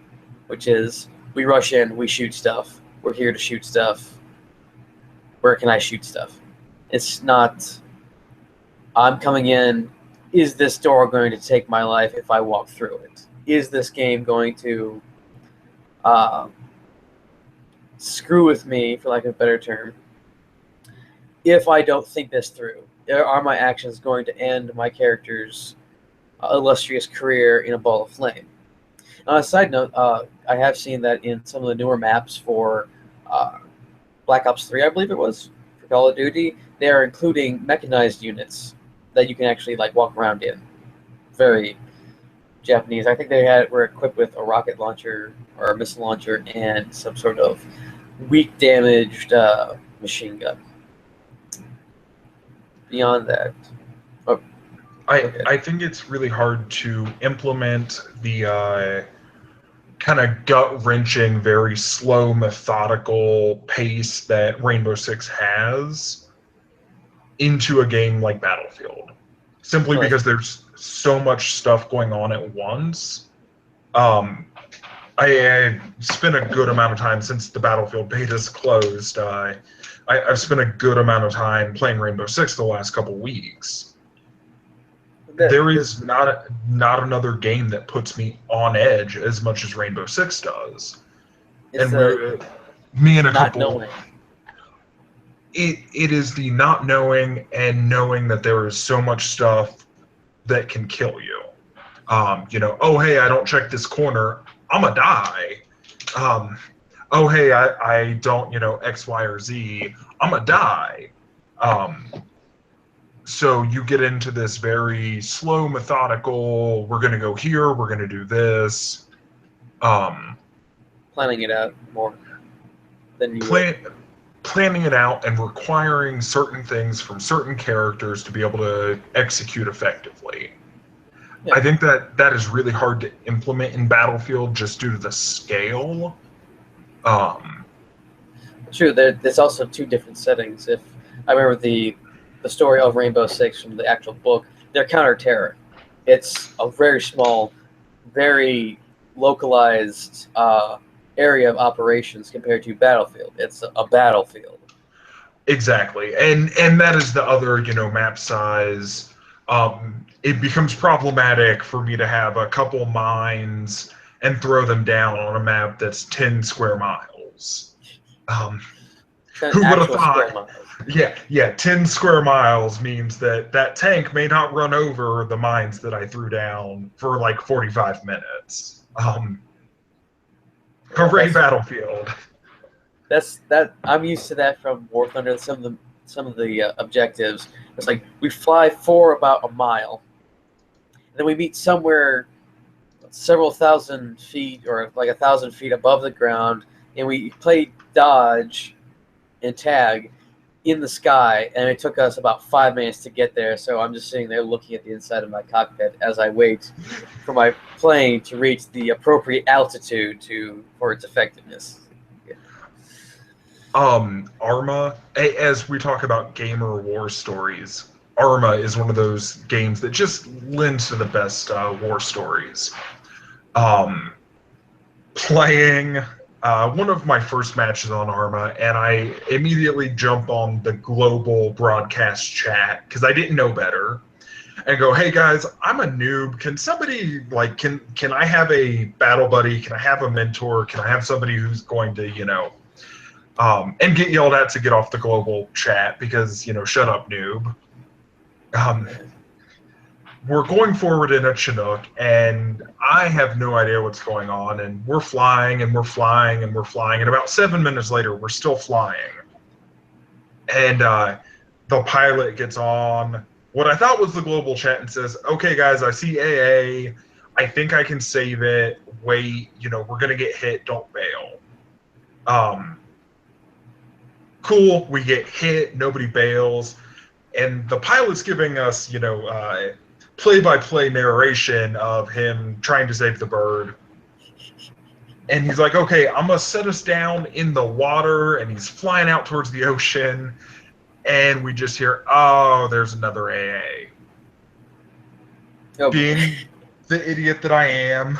which is we rush in, we shoot stuff. We're here to shoot stuff. Where can I shoot stuff? It's not. I'm coming in. Is this door going to take my life if I walk through it? Is this game going to uh, screw with me, for lack of a better term, if I don't think this through? Are my actions going to end my character's illustrious career in a ball of flame? On a side note, I have seen that in some of the newer maps for Black Ops 3, I believe it was, for Call of Duty, they are including mechanized units that you can actually like walk around in. Very Japanese. I think were equipped with a rocket launcher or a missile launcher and some sort of weak damaged machine gun. Beyond that, I think it's really hard to implement the kind of gut-wrenching, very slow, methodical pace that Rainbow Six has into a game like Battlefield. Simply because there's so much stuff going on at once. I spent a good amount of time since the Battlefield beta's closed. I've spent a good amount of time playing Rainbow Six the last couple weeks. There is not another game that puts me on edge as much as Rainbow Six does. It's and me and a not couple. Knowing. It is the not knowing and knowing that there is so much stuff that can kill you. Oh hey, I don't check this corner, I'ma die. Oh hey, I don't X, Y, or Z, I'ma die. So you get into this very slow, methodical, we're going to go here, we're going to do this. Planning it out more than you would. Planning it out and requiring certain things from certain characters to be able to execute effectively. Yeah. I think that is really hard to implement in Battlefield just due to the scale. True, there's also two different settings. If I remember the story of Rainbow Six from the actual book, they're counter-terror. It's a very small, very localized area of operations compared to Battlefield. It's a battlefield. Exactly, and that is the other map size. It becomes problematic for me to have a couple mines and throw them down on a map that's 10 square miles. Who would have thought? Yeah, 10 square miles means that tank may not run over the mines that I threw down for like 45 minutes. Hooray, Battlefield. I'm used to that from War Thunder. Some of the objectives. It's like we fly for about a mile, and then we meet somewhere several thousand feet or like 1,000 feet above the ground, and we play dodge and tag in the sky, and it took us about 5 minutes to get there. So I'm just sitting there looking at the inside of my cockpit as I wait for my plane to reach the appropriate altitude for its effectiveness. Arma, as we talk about gamer war stories, Arma is one of those games that just lends to the best war stories. Playing one of my first matches on Arma, and I immediately jump on the global broadcast chat because I didn't know better, and go, "Hey guys, I'm a noob. Can somebody can I have a battle buddy? Can I have a mentor? Can I have somebody who's going to and get yelled at to get off the global chat because shut up, noob." We're going forward in a Chinook, and I have no idea what's going on, and we're flying, and we're flying, and we're flying, and about 7 minutes later, we're still flying. And the pilot gets on what I thought was the global chat and says, "Okay, guys, I see AA. I think I can save it. Wait, we're going to get hit. Don't bail." Cool, we get hit, nobody bails, and the pilot's giving us, play-by-play narration of him trying to save the bird. And he's like, okay, I'm going to set us down in the water. And he's flying out towards the ocean. And we just hear, oh, there's another AA. Oh, Being the idiot that I am,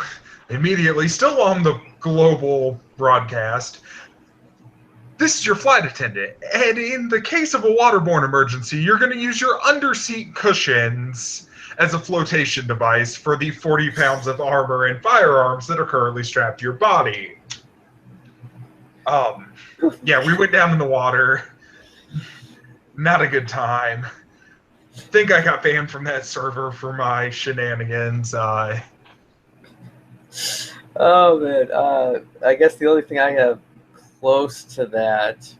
immediately, still on the global broadcast, this is your flight attendant. And in the case of a waterborne emergency, you're going to use your underseat cushions as a flotation device for the 40 pounds of armor and firearms that are currently strapped to your body. Yeah, we went down in the water. Not a good time. Think I got banned from that server for my shenanigans. oh man, I guess the only thing I have close to that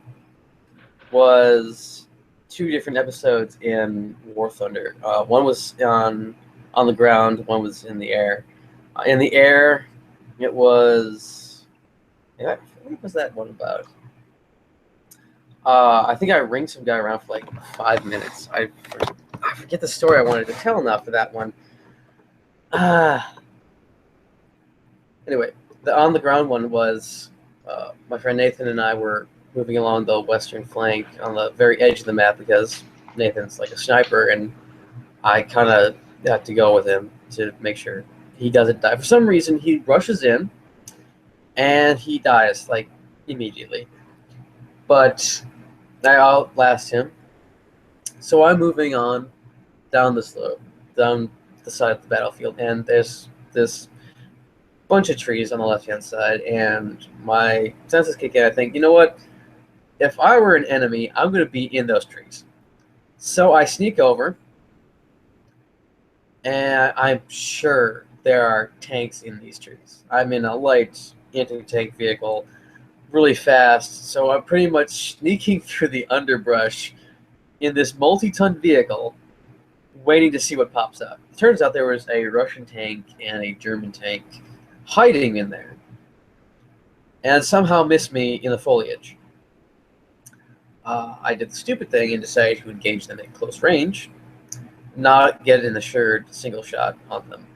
was two different episodes in War Thunder. One was on the ground, one was in the air. In the air, it was. Yeah, what was that one about? I think I ringed some guy around for like 5 minutes. I forget the story I wanted to tell now for that one. Anyway, the on the ground one was my friend Nathan and I were moving along the western flank on the very edge of the map because Nathan's like a sniper, and I kind of have to go with him to make sure he doesn't die. For some reason, he rushes in and he dies like immediately. But I outlast him, so I'm moving on down the slope, down the side of the battlefield, and there's this bunch of trees on the left-hand side, and my senses kick in. I think, you know what? If I were an enemy, I'm going to be in those trees. So I sneak over, and I'm sure there are tanks in these trees. I'm in a light anti-tank vehicle, really fast, so I'm pretty much sneaking through the underbrush in this multi-ton vehicle, waiting to see what pops up. It turns out there was a Russian tank and a German tank hiding in there, and somehow missed me in the foliage. I did the stupid thing and decided to engage them at close range, not get an assured single shot on them.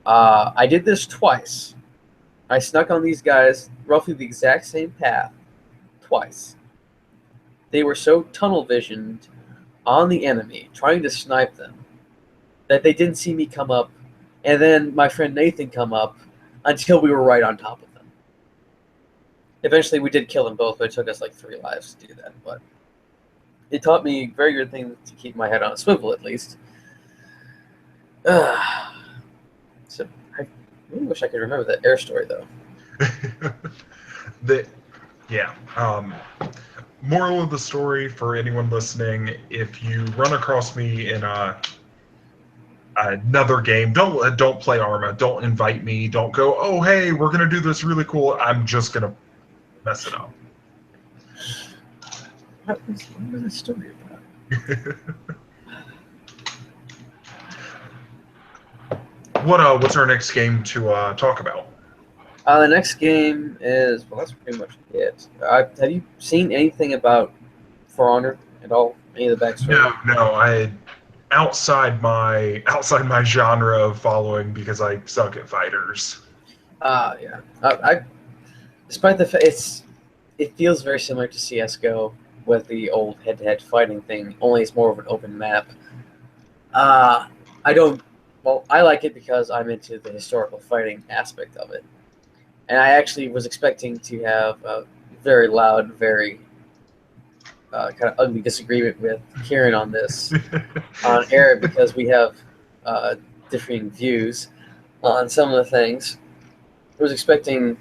I did this twice. I snuck on these guys roughly the exact same path twice. They were so tunnel visioned on the enemy, trying to snipe them, that they didn't see me come up, and then my friend Nathan come up until we were right on top of them. Eventually, we did kill them both, but it took us like 3 lives to do that. But it taught me a very good thing to keep my head on a swivel, at least. So I really wish I could remember that air story, though. Yeah. Moral of the story for anyone listening: if you run across me in another game, don't play Arma. Don't invite me. Don't go, oh hey, we're gonna do this really cool. I'm just gonna mess it up. What was the story about? What's our next game to talk about? The next game is, well, that's pretty much it. Have you seen anything about For Honor at all? Any of the backstory? No. Outside my genre of following, because I suck at fighters. Yeah. Despite the fact it feels very similar to CS:GO with the old head-to-head fighting thing. Only it's more of an open map. I don't. Well, I like it because I'm into the historical fighting aspect of it, and I actually was expecting to have a very loud, very kind of ugly disagreement with Kieran on this on air because we have differing views on some of the things. I was expecting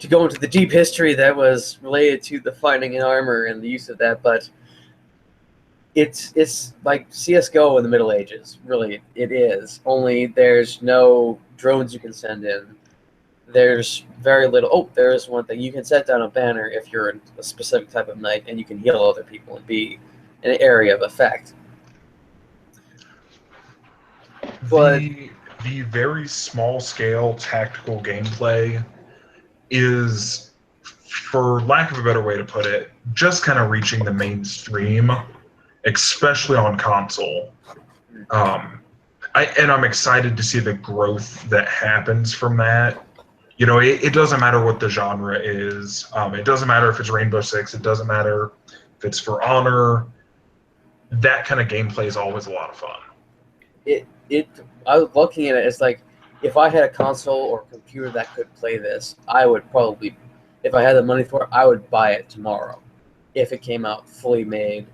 to go into the deep history that was related to the fighting in armor and the use of that, but it's like CS:GO in the Middle Ages. Really, it is. Only there's no drones you can send in. There's very little. Oh, there's one thing. You can set down a banner if you're a specific type of knight, and you can heal other people and be in an area of effect. But The very small scale tactical gameplay is, for lack of a better way to put it, just kind of reaching the mainstream, especially on console. I'm excited to see the growth that happens from that. it doesn't matter what the genre is. It doesn't matter if it's Rainbow Six. It doesn't matter if it's For Honor. That kind of gameplay is always a lot of fun. I was looking at it, it's like, if I had a console or computer that could play this, I would probably, if I had the money for it, I would buy it tomorrow. If it came out fully made,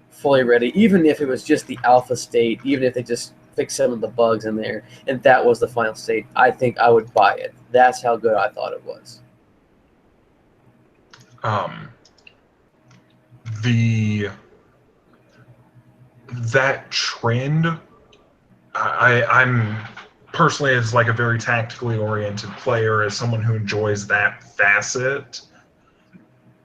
fully ready, even if it was just the alpha state, even if they just fixed some of the bugs in there, and that was the final state, I think I would buy it. That's how good I thought it was. The that trend, I'm personally, as like a very tactically oriented player, as someone who enjoys that facet,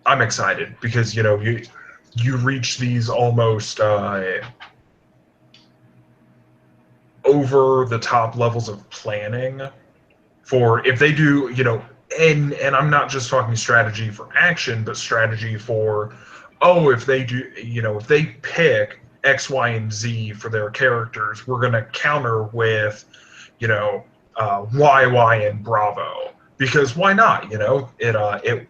I'm excited because you reach these almost over the top levels of planning for if they do, and I'm not just talking strategy for action, but strategy for, oh, if they do, if they pick X, Y, and Z for their characters, we're gonna counter with, Y, Y, and Bravo, because why not? It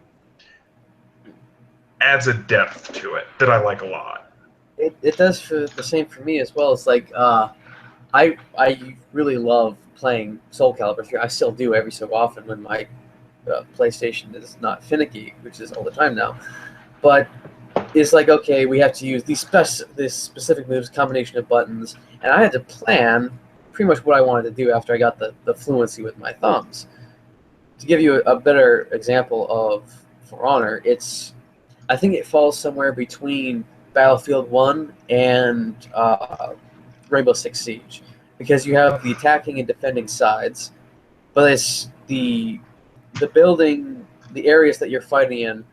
adds a depth to it that I like a lot. It does for the same for me as well. It's like I really love playing Soul Calibur 3. I still do every so often when my PlayStation is not finicky, which is all the time now. But it's like, okay, we have to use this specific moves, combination of buttons, and I had to plan pretty much what I wanted to do after I got the fluency with my thumbs. To give you a better example of For Honor, I think it falls somewhere between Battlefield 1 and Rainbow Six Siege, because you have the attacking and defending sides, but it's the building, the areas that you're fighting in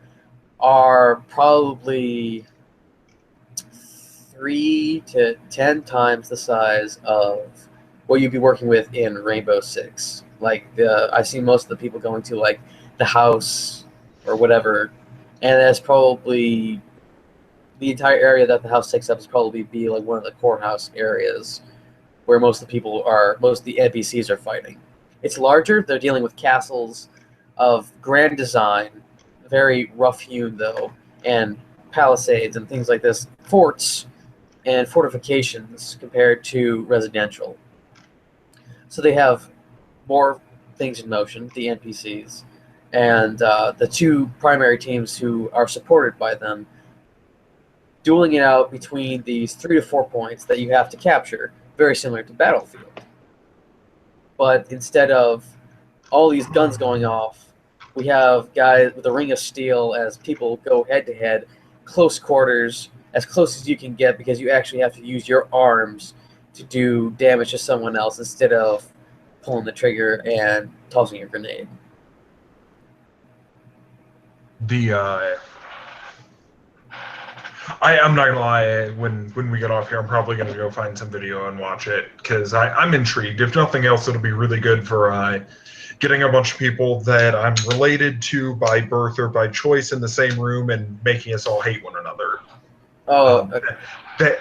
are probably 3 to 10 times the size of what you'd be working with in Rainbow Six. Like I've seen most of the people going to like the house or whatever, and that's probably the entire area that the house takes up is probably be like one of the courthouse areas where most of the NPCs are fighting. It's larger. They're dealing with castles of grand design, very rough hewn though, and palisades and things like this, forts and fortifications compared to residential. So they have more things in motion, the NPCs, and the two primary teams who are supported by them, dueling it out between these 3 to 4 points that you have to capture, very similar to Battlefield. But instead of all these guns going off, we have guys with a ring of steel as people go head to head, close quarters, as close as you can get, because you actually have to use your arms to do damage to someone else instead of pulling the trigger and tossing a grenade. I'm not gonna lie. When we get off here, I'm probably gonna go find some video and watch it because I'm intrigued. If nothing else, it'll be really good for getting a bunch of people that I'm related to by birth or by choice in the same room and making us all hate one another. Oh, okay.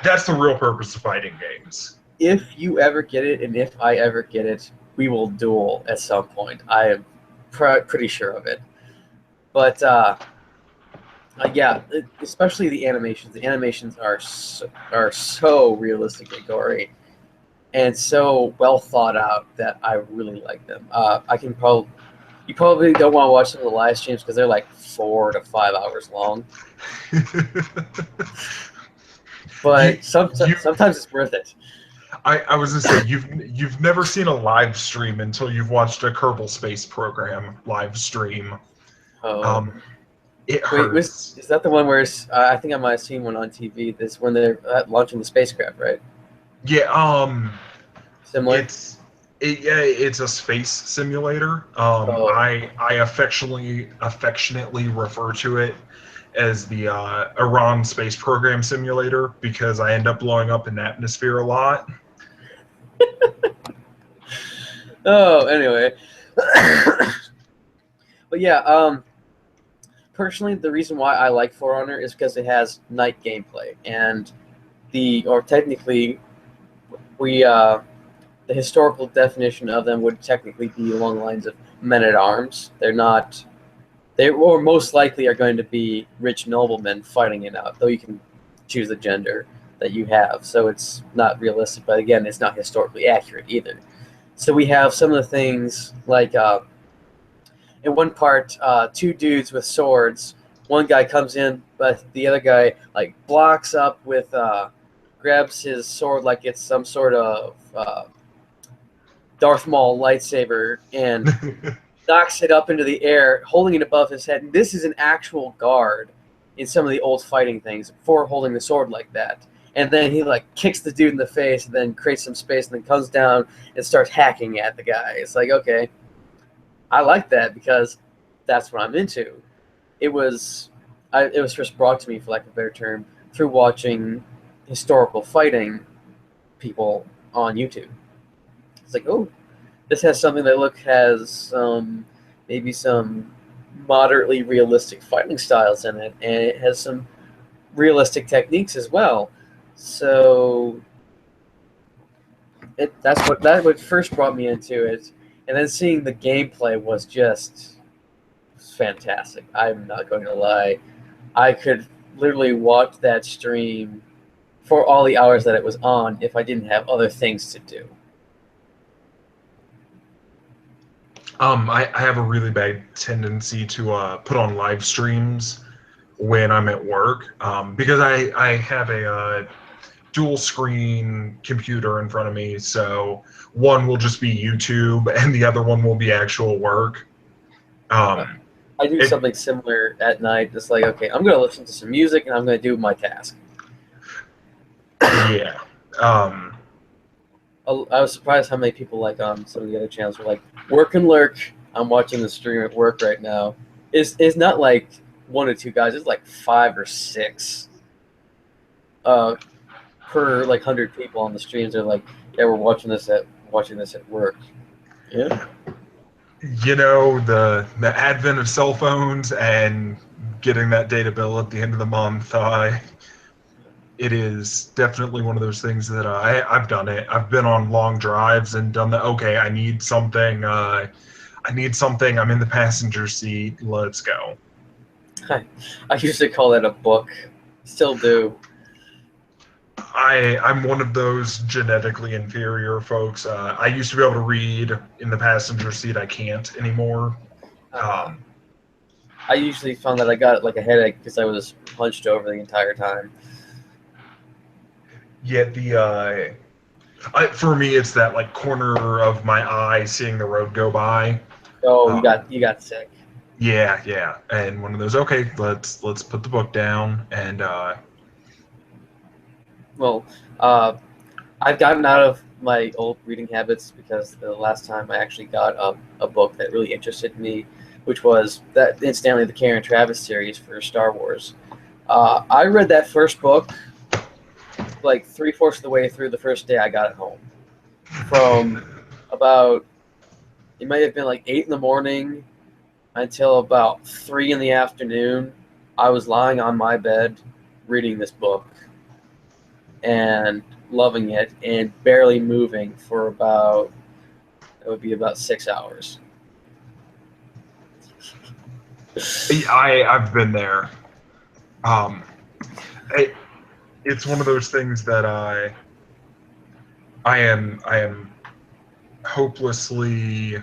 That's the real purpose of fighting games. If you ever get it, and if I ever get it, we will duel at some point. I am pretty sure of it. But yeah, especially the animations. The animations are so realistic and gory, and so well thought out that I really like them. You probably don't want to watch some of the live streams because they're like 4 to 5 hours long. But sometimes it's worth it. I was gonna say you've never seen a live stream until you've watched a Kerbal Space Program live stream. Oh. It hurts. Is that the one where I think I might have seen one on TV? This when they're launching the spacecraft, right? Yeah. Similar. It's a space simulator. I affectionately refer to it as the Iran Space Program Simulator because I end up blowing up in the atmosphere a lot. Oh, anyway. But yeah, personally, the reason why I like For Honor is because it has night gameplay, and technically, they the historical definition of them would technically be along the lines of men at arms. They're not. They or most likely are going to be rich noblemen fighting it out, though you can choose the gender that you have. So it's not realistic, but again, it's not historically accurate either. So we have some of the things like in one part, two dudes with swords. One guy comes in, but the other guy like blocks up with, grabs his sword like it's some sort of Darth Maul lightsaber and knocks it up into the air, holding it above his head. And this is an actual guard in some of the old fighting things for holding the sword like that. And then he like kicks the dude in the face, and then creates some space, and then comes down and starts hacking at the guy. It's like, okay, I like that because that's what I'm into. It was first brought to me, for lack of a better term, through watching historical fighting people on YouTube. It's like, oh, this has something that has maybe some moderately realistic fighting styles in it, and it has some realistic techniques as well. So that what first brought me into it, and then seeing the gameplay was just fantastic. I'm not going to lie, I could literally watch that stream for all the hours that it was on if I didn't have other things to do. I have a really bad tendency to put on live streams when I'm at work because I have a dual screen computer in front of me. So one will just be YouTube and the other one will be actual work. I do something similar at night. It's like, okay, I'm going to listen to some music and I'm going to do my task. Yeah. I was surprised how many people like on some of the other channels were like, work and lurk. I'm watching the stream at work right now. It's not like one or two guys. It's like 5 or 6 per like 100 people on the streams. They're like, yeah, we're watching this at work. Yeah. You know, the advent of cell phones and getting that data bill at the end of the month, it is definitely one of those things that I've done it. I've been on long drives and done that. Okay, I need something. I need something. I'm in the passenger seat. Let's go. I used to call that a book. Still do. I'm one of those genetically inferior folks. I used to be able to read in the passenger seat. I can't anymore. I usually found that I got like a headache because I was hunched over the entire time. Yet for me, it's that like corner of my eye seeing the road go by. Oh, you got sick. Yeah, and one of those. Okay, let's put the book down and. Well, I've gotten out of my old reading habits because the last time I actually got a book that really interested me, which was that incidentally the Karen Travis series for Star Wars. I read that first book like 3/4 of the way through the first day I got it home. From about, it might have been like 8 in the morning until about 3 in the afternoon, I was lying on my bed reading this book and loving it and barely moving for it would be about 6 hours. I've been there. It's one of those things that I am hopelessly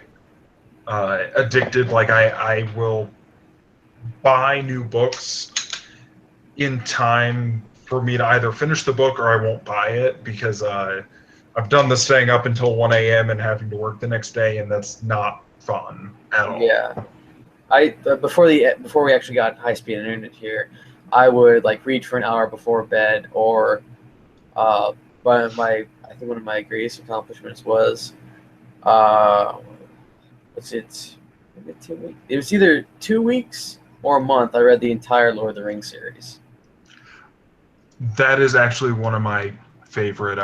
addicted. Like I will buy new books in time for me to either finish the book or I won't buy it because I've done this staying up until 1 a.m. and having to work the next day, and that's not fun at all. Yeah. Before we actually got high-speed internet here, I would like read for an hour before bed, or I think one of my greatest accomplishments was what's it? Maybe 2 weeks. It was either 2 weeks or a month. I read the entire Lord of the Rings series. That is actually one of my favorite.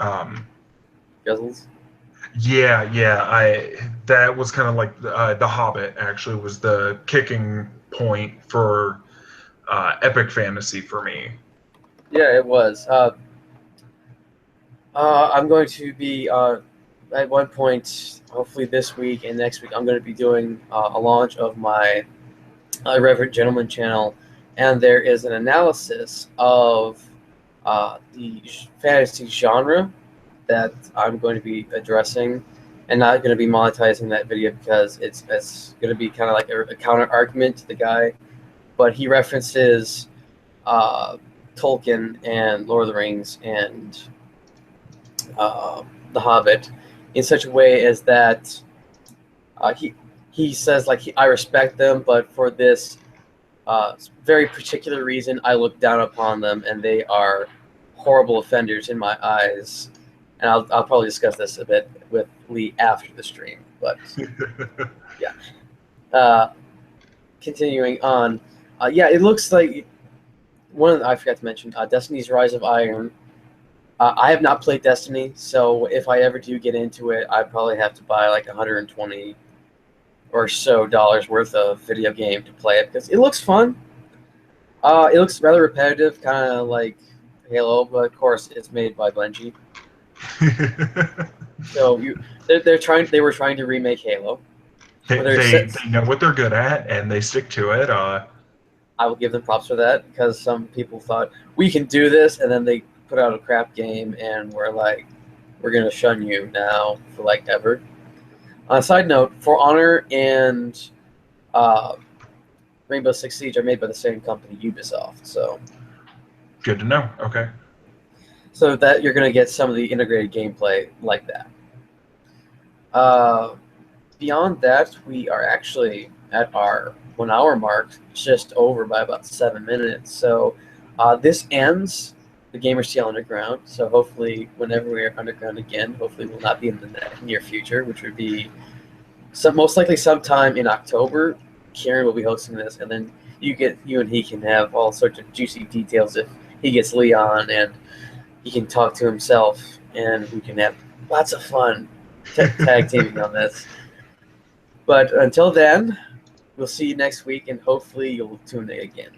Guzzles. Yeah. That was kind of like the Hobbit. Actually, was the kicking point for epic fantasy for me. Yeah, it was. I'm going to be at one point, hopefully this week and next week. I'm going to be doing a launch of my Reverend Gentleman channel, and there is an analysis of the fantasy genre that I'm going to be addressing, and not going to be monetizing that video because it's going to be kind of like a counter argument to the guy, but he references uh, Tolkien and Lord of the Rings and uh, The Hobbit in such a way as that he says like I respect them, but for this very particular reason, I look down upon them, and they are horrible offenders in my eyes. And I'll probably discuss this a bit with Lee after the stream. But yeah, uh, continuing on, yeah, it looks like I forgot to mention Destiny's Rise of Iron. I have not played Destiny, so if I ever do get into it, I probably have to buy like 120 or so dollars worth of video game to play it because it looks fun. It looks rather repetitive, kind of like Halo, but of course it's made by Bungie. So they were trying to remake Halo. They know what they're good at and they stick to it. I will give them props for that because some people thought we can do this, and then they put out a crap game and we're like, we're gonna shun you now for like ever. On a side note, For Honor and uh, Rainbow Six Siege are made by the same company, Ubisoft. So good to know. Okay. So that you're gonna get some of the integrated gameplay like that. Beyond that, we are actually at our 1 hour mark, just over by about 7 minutes. So this ends the Gamer Steel Underground. So hopefully, whenever we are underground again, hopefully we'll not be in the near future, which would be most likely sometime in October. Kieran will be hosting this, and then you and he can have all sorts of juicy details if he gets Leon, and he can talk to himself, and we can have lots of fun tag teaming on this. But until then, we'll see you next week, and hopefully you'll tune in again.